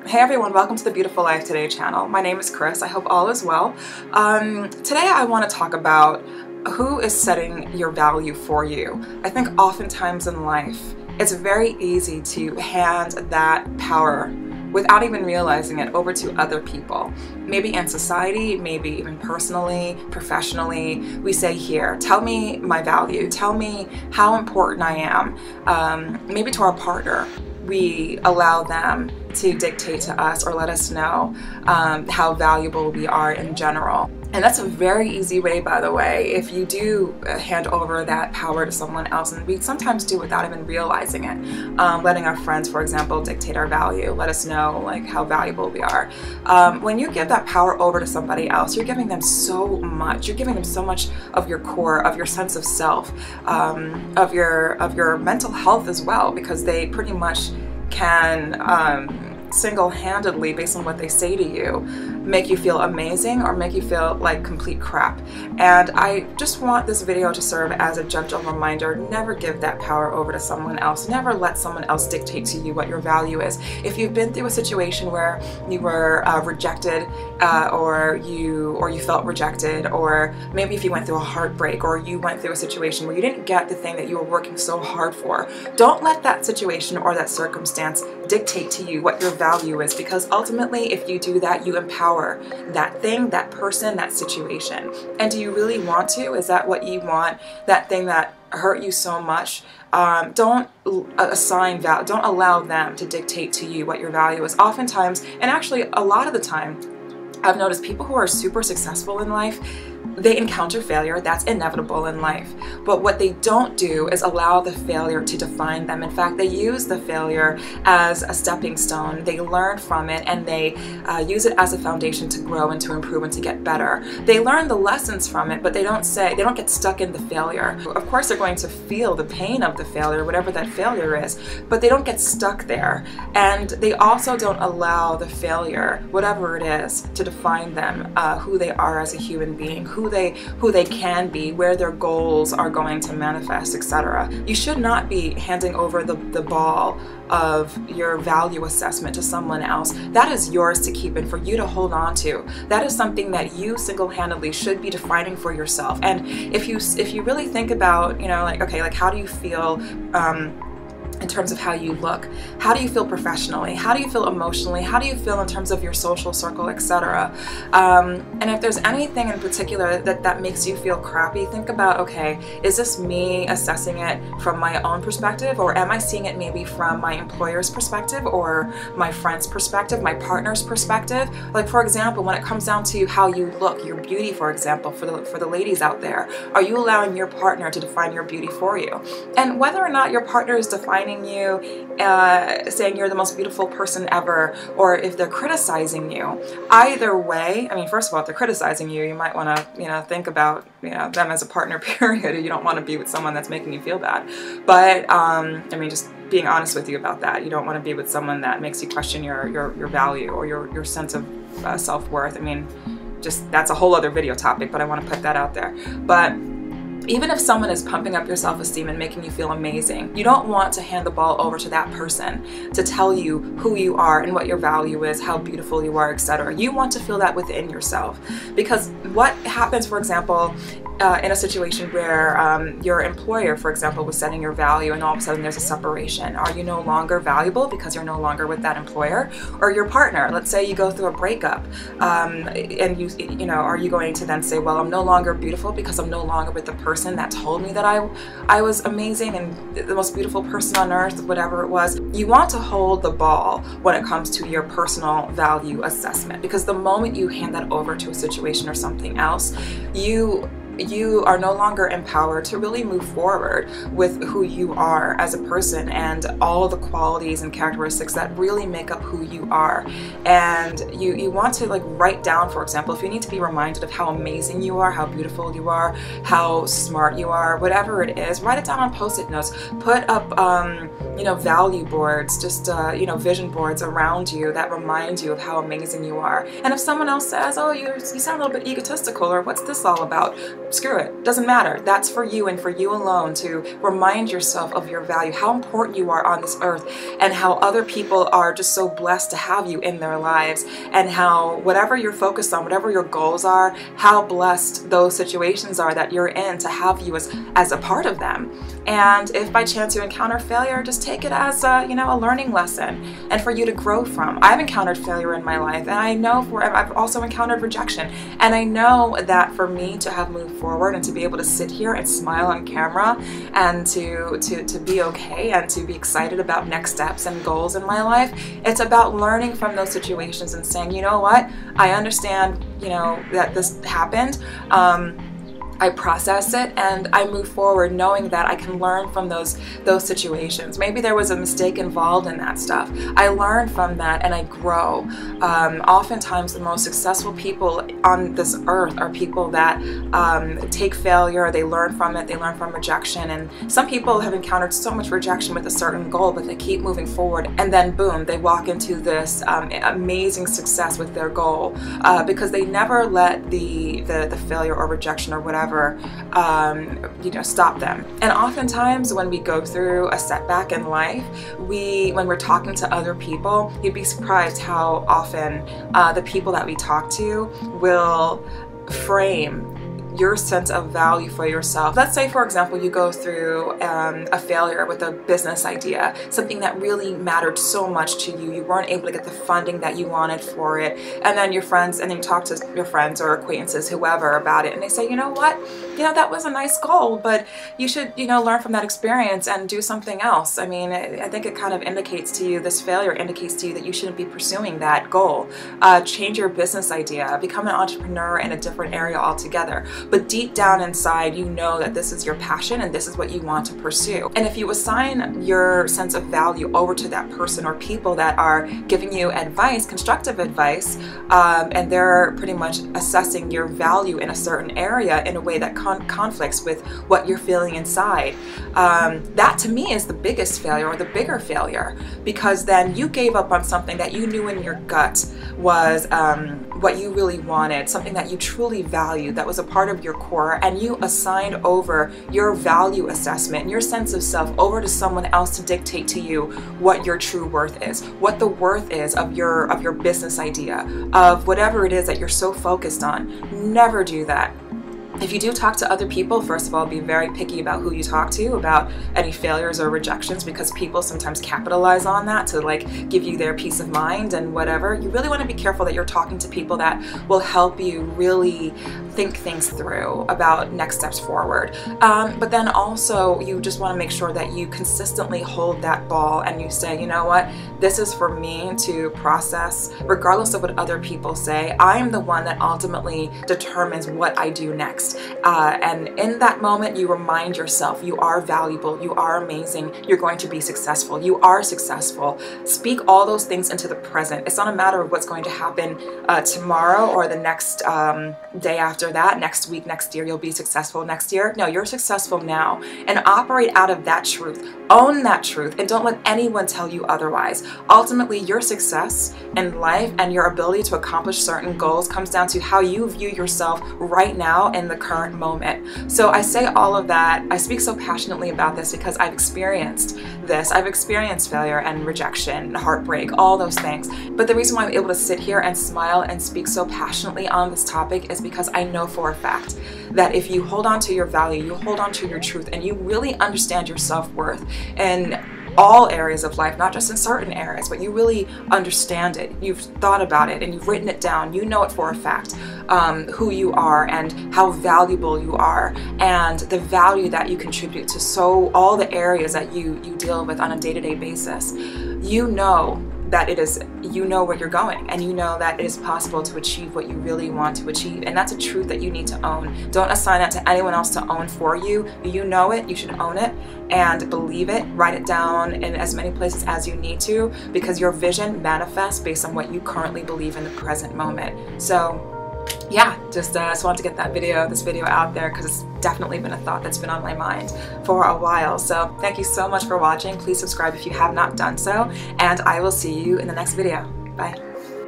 Hey everyone, welcome to the Beautiful Life Today channel. My name is Chris. I hope all is well. Today I want to talk about who is setting your value for you. I think oftentimes in life it's very easy to hand that power without even realizing it over to other people. Maybe in society, maybe even personally, professionally, we say, here, tell me my value, tell me how important I am. Maybe to our partner, we allow them to dictate to us or let us know how valuable we are in general. And that's a very easy way, by the way, if you do hand over that power to someone else, and we sometimes do without even realizing it. Letting our friends, for example, dictate our value, let us know like how valuable we are. When you give that power over to somebody else, you're giving them so much. You're giving them so much of your core, of your sense of self, of your mental health as well, because they pretty much can single-handedly, based on what they say to you, make you feel amazing or make you feel like complete crap. And I just want this video to serve as a gentle reminder: never give that power over to someone else. Never let someone else dictate to you what your value is. If you've been through a situation where you were rejected, or you felt rejected, or maybe if you went through a heartbreak, or you went through a situation where you didn't get the thing that you were working so hard for, don't let that situation or that circumstance dictate to you what your value is, because ultimately if you do that, you empower that thing, that person, that situation. And do you really want to? Is that what you want? That thing that hurt you so much? Don't allow them to dictate to you what your value is. Oftentimes, and actually a lot of the time, I've noticed people who are super successful in life, they encounter failure. That's inevitable in life. But what they don't do is allow the failure to define them. In fact, they use the failure as a stepping stone. They learn from it, and they use it as a foundation to grow and to improve and to get better. They learn the lessons from it, but they don't get stuck in the failure. Of course, they're going to feel the pain of the failure, whatever that failure is, but they don't get stuck there. And they also don't allow the failure, whatever it is, to define them, who they are as a human being, who they can be, where their goals are going to manifest, etc. You should not be handing over the ball of your value assessment to someone else. That is yours to keep and for you to hold on to. That is something that you single-handedly should be defining for yourself. And if you really think about, like, okay, like, how do you feel in terms of how you look? How do you feel professionally? How do you feel emotionally? How do you feel in terms of your social circle, etc.? And if there's anything in particular that makes you feel crappy, think about, okay, is this me assessing it from my own perspective, or am I seeing it maybe from my employer's perspective, or my friend's perspective, my partner's perspective? Like, for example, when it comes down to how you look, your beauty, for example, for the ladies out there, are you allowing your partner to define your beauty for you? And whether or not your partner is defining you, saying you're the most beautiful person ever, or if they're criticizing you, either way, I mean, first of all, if they're criticizing you, you might want to, think about, them as a partner, period. You don't want to be with someone that's making you feel bad. But, I mean, just being honest with you about that, you don't want to be with someone that makes you question your value or your sense of self-worth. I mean, just, that's a whole other video topic, but I want to put that out there. But even if someone is pumping up your self-esteem and making you feel amazing, you don't want to hand the ball over to that person to tell you who you are and what your value is, how beautiful you are, etc. You want to feel that within yourself. Because what happens, for example, in a situation where your employer, for example, was setting your value, and all of a sudden there's a separation. Are you no longer valuable because you're no longer with that employer? Or your partner, let's say you go through a breakup, and are you going to then say, well, I'm no longer beautiful because I'm no longer with the person that told me that I was amazing and the most beautiful person on earth, whatever it was? You want to hold the ball when it comes to your personal value assessment, because the moment you hand that over to a situation or something else, you are no longer empowered to really move forward with who you are as a person and all the qualities and characteristics that really make up who you are. And you want to, like, write down, for example, if you need to be reminded of how amazing you are, how beautiful you are, how smart you are, whatever it is, write it down on Post-it notes. Put up value boards, just vision boards around you that remind you of how amazing you are. And if someone else says, oh, you sound a little bit egotistical, or what's this all about? screw it, doesn't matter. That's for you and for you alone, to remind yourself of your value, how important you are on this earth, and how other people are just so blessed to have you in their lives, and how whatever you're focused on, whatever your goals are, how blessed those situations are that you're in to have you as a part of them. And if by chance you encounter failure, just take it as a learning lesson and for you to grow from. I've encountered failure in my life, and I know I've also encountered rejection, and I know that for me to have moved forward and to be able to sit here and smile on camera and to be okay and to be excited about next steps and goals in my life, it's about learning from those situations and saying, you know what, I understand, that this happened. I process it and I move forward knowing that I can learn from those situations. Maybe there was a mistake involved in that stuff. I learn from that and I grow. Oftentimes the most successful people on this earth are people that take failure, they learn from it, they learn from rejection. And some people have encountered so much rejection with a certain goal, but they keep moving forward, and then boom, they walk into this amazing success with their goal because they never let the failure or rejection or whatever stop them. And oftentimes when we go through a setback in life, when we're talking to other people, you'd be surprised how often the people that we talk to will frame your sense of value for yourself. Let's say, for example, you go through a failure with a business idea, something that really mattered so much to you. You weren't able to get the funding that you wanted for it, and then you talk to your friends or acquaintances, whoever, about it, and they say, you know what, that was a nice goal, but you should, learn from that experience and do something else. I mean, I think it kind of indicates to you, this failure indicates to you that you shouldn't be pursuing that goal. Change your business idea, become an entrepreneur in a different area altogether. But deep down inside, you know that this is your passion and this is what you want to pursue. And if you assign your sense of value over to that person or people that are giving you advice, constructive advice, and they're pretty much assessing your value in a certain area in a way that conflicts with what you're feeling inside, that to me is the biggest failure, or the bigger failure, because then you gave up on something that you knew in your gut was what you really wanted, something that you truly valued, that was a part of your core, and you assigned over your value assessment and your sense of self over to someone else to dictate to you what your true worth is, what the worth is of your business idea, of whatever it is that you're so focused on. Never do that. If you do talk to other people, first of all, be very picky about who you talk to about any failures or rejections, because people sometimes capitalize on that to give you their peace of mind and whatever. You really want to be careful that you're talking to people that will help you really think things through about next steps forward. But then also you just want to make sure that you consistently hold that ball and you say, you know what, this is for me to process regardless of what other people say. I am the one that ultimately determines what I do next. And in that moment, you remind yourself you are valuable, you are amazing, you're going to be successful, you are successful. Speak all those things into the present. It's not a matter of what's going to happen tomorrow or the next day after that, next week, next year, you'll be successful next year. No, you're successful now, and operate out of that truth. Own that truth and don't let anyone tell you otherwise. Ultimately, your success in life and your ability to accomplish certain goals comes down to how you view yourself right now in the current moment. So I say all of that. I speak so passionately about this because I've experienced this. I've experienced failure and rejection, heartbreak, all those things. But the reason why I'm able to sit here and smile and speak so passionately on this topic is because I know for a fact that if you hold on to your value, you hold on to your truth, and you really understand your self-worth in all areas of life, not just in certain areas, but you really understand it, you've thought about it, and you've written it down, you know it for a fact, who you are and how valuable you are and the value that you contribute to all the areas that you deal with on a day-to-day basis. You know that you know where you're going, and you know that it is possible to achieve what you really want to achieve, and that's a truth that you need to own. Don't assign that to anyone else to own for you. You know it, you should own it and believe it. Write it down in as many places as you need to, because your vision manifests based on what you currently believe in the present moment. So yeah, just wanted to get this video out there because it's definitely been a thought that's been on my mind for a while. So thank you so much for watching. Please subscribe if you have not done so, and I will see you in the next video. Bye.